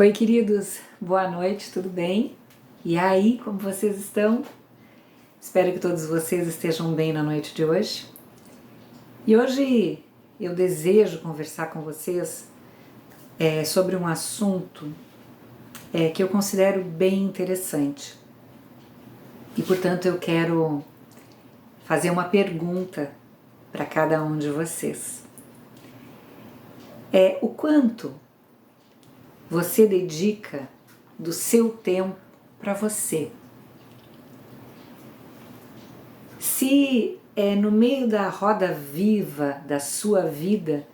Oi, queridos, boa noite, tudo bem? E aí, como vocês estão? Espero que todos vocês estejam bem na noite de hoje. E hoje eu desejo conversar com vocês sobre um assunto que eu considero bem interessante. E, portanto, eu quero fazer uma pergunta para cada um de vocês. O quanto você dedica do seu tempo para você? Se é no meio da roda viva da sua vida,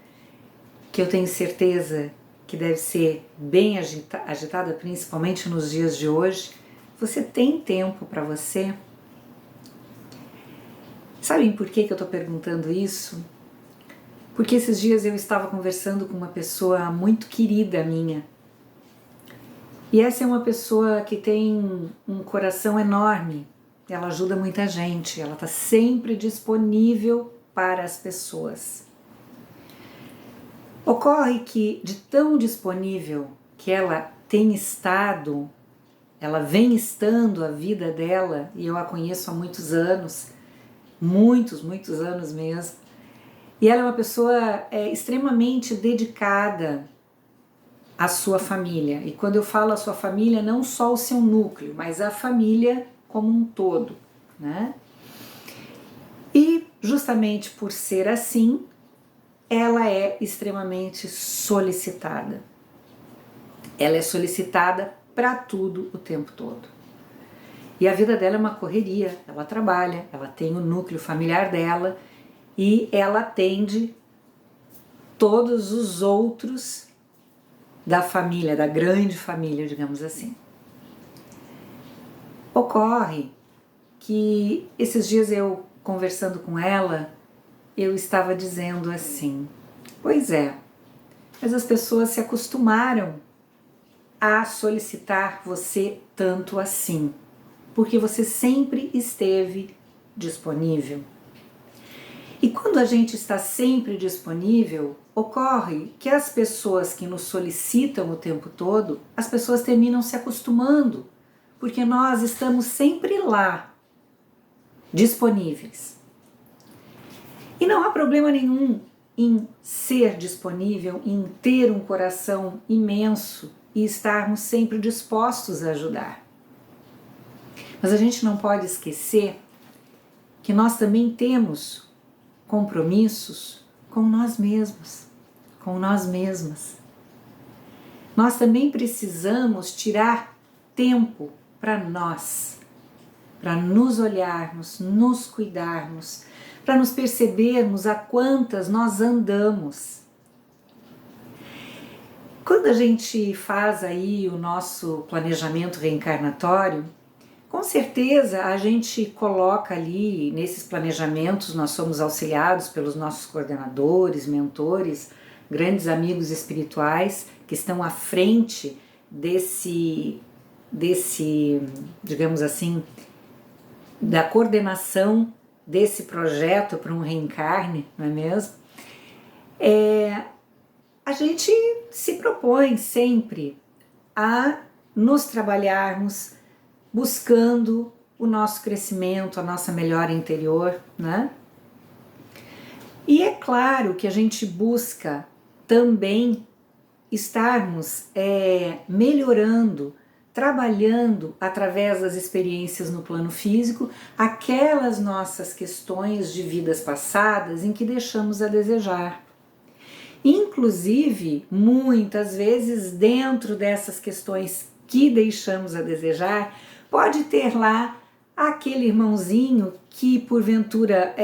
que eu tenho certeza que deve ser bem agitada, principalmente nos dias de hoje, você tem tempo para você? Sabem por que eu estou perguntando isso? Porque esses dias eu estava conversando com uma pessoa muito querida minha. E essa é uma pessoa que tem um coração enorme. Ela ajuda muita gente, ela está sempre disponível para as pessoas. Ocorre que, de tão disponível que ela tem estado, ela vem estando a vida dela, e eu a conheço há muitos anos, muitos anos mesmo, e ela é uma pessoa extremamente dedicada à sua família. E quando eu falo a sua família, não só o seu núcleo, mas a família como um todo, né? E justamente por ser assim, ela é extremamente solicitada. Ela é solicitada para tudo o tempo todo. E a vida dela é uma correria, ela trabalha, ela tem o núcleo familiar dela e ela atende todos os outros da família, da grande família, digamos assim. Ocorre que esses dias eu conversando com ela, eu estava dizendo assim, pois é, mas as pessoas se acostumaram a solicitar você tanto assim, porque você sempre esteve disponível. E quando a gente está sempre disponível, ocorre que as pessoas que nos solicitam o tempo todo, as pessoas terminam se acostumando, porque nós estamos sempre lá, disponíveis. E não há problema nenhum em ser disponível, em ter um coração imenso e estarmos sempre dispostos a ajudar. Mas a gente não pode esquecer que nós também temos compromissos com nós mesmos, com nós mesmas. Nós também precisamos tirar tempo para nós, para nos olharmos, nos cuidarmos, para nos percebermos a quantas nós andamos. Quando a gente faz aí o nosso planejamento reencarnatório, com certeza a gente coloca ali nesses planejamentos, nós somos auxiliados pelos nossos coordenadores, mentores, grandes amigos espirituais que estão à frente desse, digamos assim, da coordenação desse projeto para um reencarne, não é mesmo? A gente se propõe sempre a nos trabalharmos buscando o nosso crescimento, a nossa melhora interior, né? E é claro que a gente busca também estarmos melhorando, trabalhando através das experiências no plano físico, aquelas nossas questões de vidas passadas em que deixamos a desejar. Inclusive, muitas vezes, dentro dessas questões que deixamos a desejar, pode ter lá aquele irmãozinho que porventura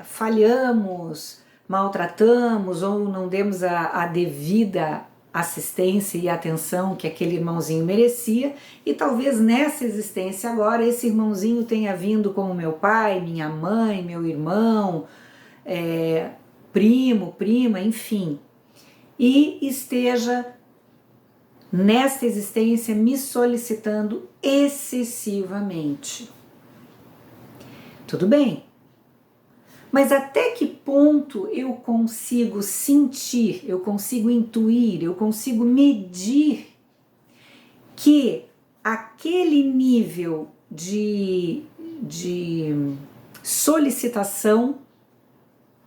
falhamos, maltratamos ou não demos a devida assistência e atenção que aquele irmãozinho merecia, e talvez nessa existência agora esse irmãozinho tenha vindo como meu pai, minha mãe, meu irmão, primo, prima, enfim, e esteja nesta existência me solicitando excessivamente. Tudo bem, mas até que ponto eu consigo sentir, eu consigo intuir, eu consigo medir que aquele nível de solicitação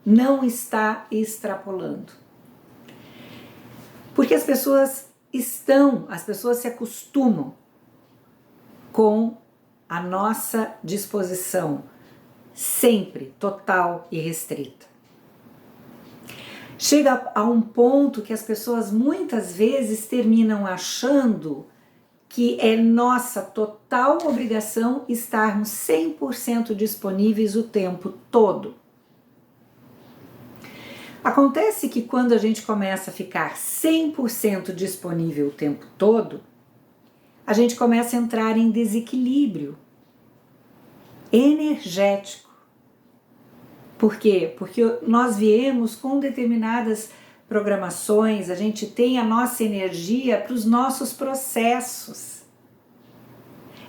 não está extrapolando. Porque as pessoas se acostumam com a nossa disposição sempre total e restrita. Chega a um ponto que as pessoas muitas vezes terminam achando que é nossa total obrigação estarmos 100% disponíveis o tempo todo. Acontece que quando a gente começa a ficar 100% disponível o tempo todo, a gente começa a entrar em desequilíbrio energético. Por quê? Porque nós viemos com determinadas programações, a gente tem a nossa energia para os nossos processos.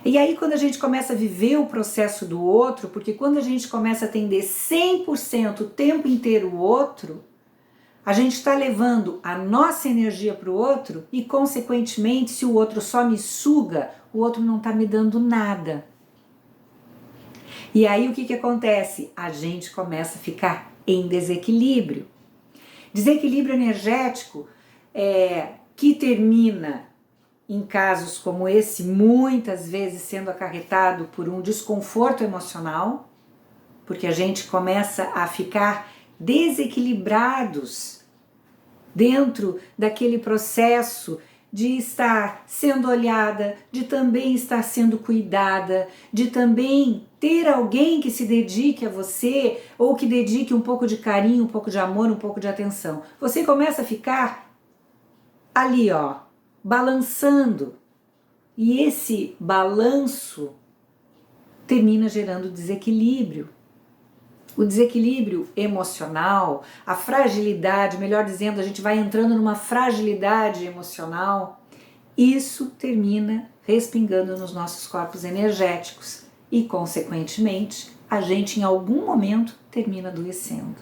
E aí quando a gente começa a viver o processo do outro, porque quando a gente começa a atender 100% o tempo inteiro o outro, a gente está levando a nossa energia para o outro e, consequentemente, se o outro só me suga, o outro não está me dando nada. E aí o que acontece? A gente começa a ficar em desequilíbrio. Desequilíbrio energético que termina, em casos como esse, muitas vezes sendo acarretado por um desconforto emocional, porque a gente começa a ficar desequilibrados dentro daquele processo de estar sendo olhada, de também estar sendo cuidada, de também ter alguém que se dedique a você ou que dedique um pouco de carinho, um pouco de amor, um pouco de atenção. Você começa a ficar ali, balançando. E esse balanço termina gerando desequilíbrio. O desequilíbrio emocional, a fragilidade, melhor dizendo, a gente vai entrando numa fragilidade emocional, isso termina respingando nos nossos corpos energéticos e, consequentemente, a gente em algum momento termina adoecendo.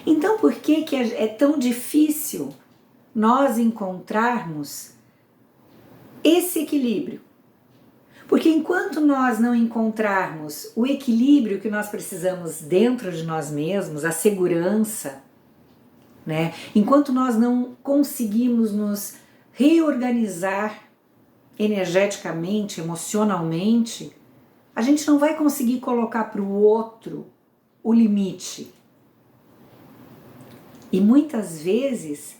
Então, por que é tão difícil nós encontrarmos esse equilíbrio? Porque enquanto nós não encontrarmos o equilíbrio que nós precisamos dentro de nós mesmos, a segurança, né? Enquanto nós não conseguimos nos reorganizar energeticamente, emocionalmente, a gente não vai conseguir colocar para o outro o limite. E muitas vezes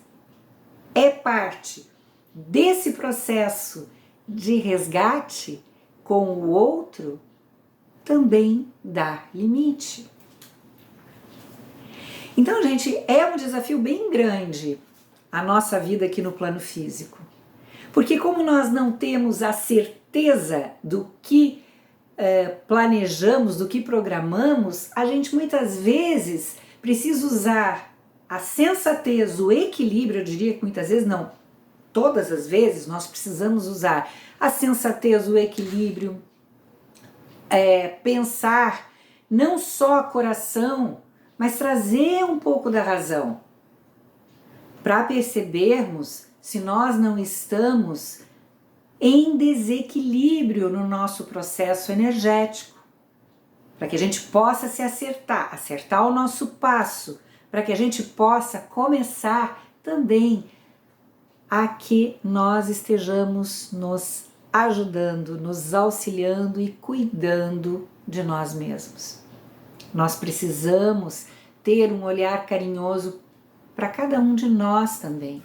é parte desse processo de resgate com o outro também dar limite. Então, gente, é um desafio bem grande a nossa vida aqui no plano físico. Porque como nós não temos a certeza do que planejamos, do que programamos, a gente muitas vezes precisa usar a sensatez, o equilíbrio, eu diria que muitas vezes não, todas as vezes nós precisamos usar a sensatez, o equilíbrio, pensar não só coração, mas trazer um pouco da razão para percebermos se nós não estamos em desequilíbrio no nosso processo energético, para que a gente possa se acertar o nosso passo, para que a gente possa começar também a que nós estejamos nos ajudando, nos auxiliando e cuidando de nós mesmos. Nós precisamos ter um olhar carinhoso para cada um de nós também.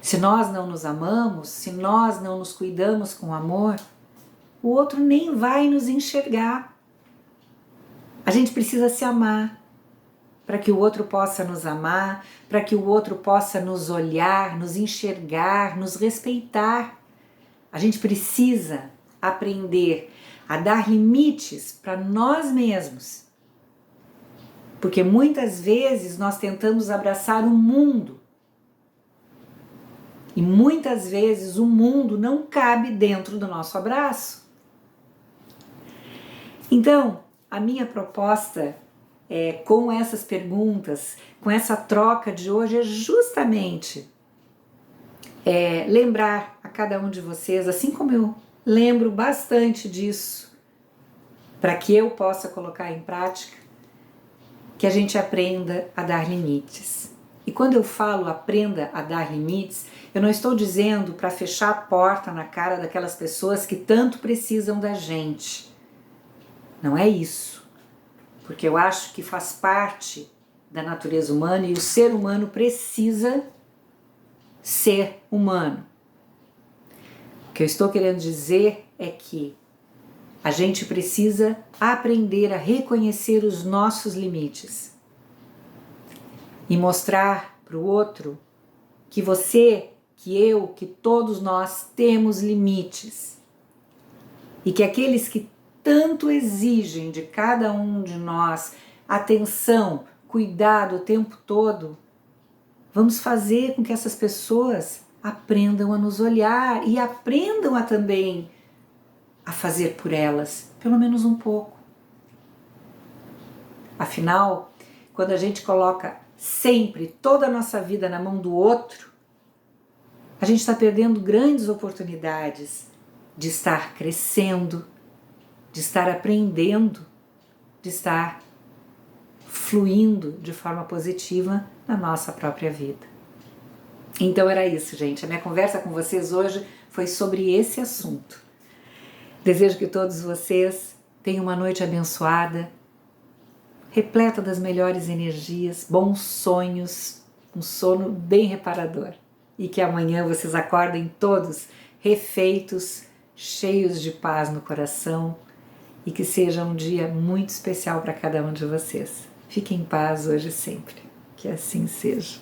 Se nós não nos amamos, se nós não nos cuidamos com amor, o outro nem vai nos enxergar. A gente precisa se amar para que o outro possa nos amar, para que o outro possa nos olhar, nos enxergar, nos respeitar. A gente precisa aprender a dar limites para nós mesmos. Porque muitas vezes nós tentamos abraçar o mundo. E muitas vezes o mundo não cabe dentro do nosso abraço. Então, a minha proposta com essas perguntas, com essa troca de hoje, é justamente lembrar a cada um de vocês, assim como eu lembro bastante disso, para que eu possa colocar em prática, que a gente aprenda a dar limites. E quando eu falo aprenda a dar limites, eu não estou dizendo para fechar a porta na cara daquelas pessoas que tanto precisam da gente. Não é isso. Porque eu acho que faz parte da natureza humana e o ser humano precisa ser humano. O que eu estou querendo dizer é que a gente precisa aprender a reconhecer os nossos limites e mostrar para o outro que você, que eu, que todos nós temos limites e que aqueles que tanto exigem de cada um de nós atenção, cuidado o tempo todo, vamos fazer com que essas pessoas aprendam a nos olhar e aprendam a também a fazer por elas, pelo menos um pouco. Afinal, quando a gente coloca sempre toda a nossa vida na mão do outro, a gente está perdendo grandes oportunidades de estar crescendo, de estar aprendendo, de estar fluindo de forma positiva na nossa própria vida. Então era isso, gente. A minha conversa com vocês hoje foi sobre esse assunto. Desejo que todos vocês tenham uma noite abençoada, repleta das melhores energias, bons sonhos, um sono bem reparador. E que amanhã vocês acordem todos refeitos, cheios de paz no coração e que seja um dia muito especial para cada um de vocês. Fiquem em paz hoje e sempre. Que assim seja.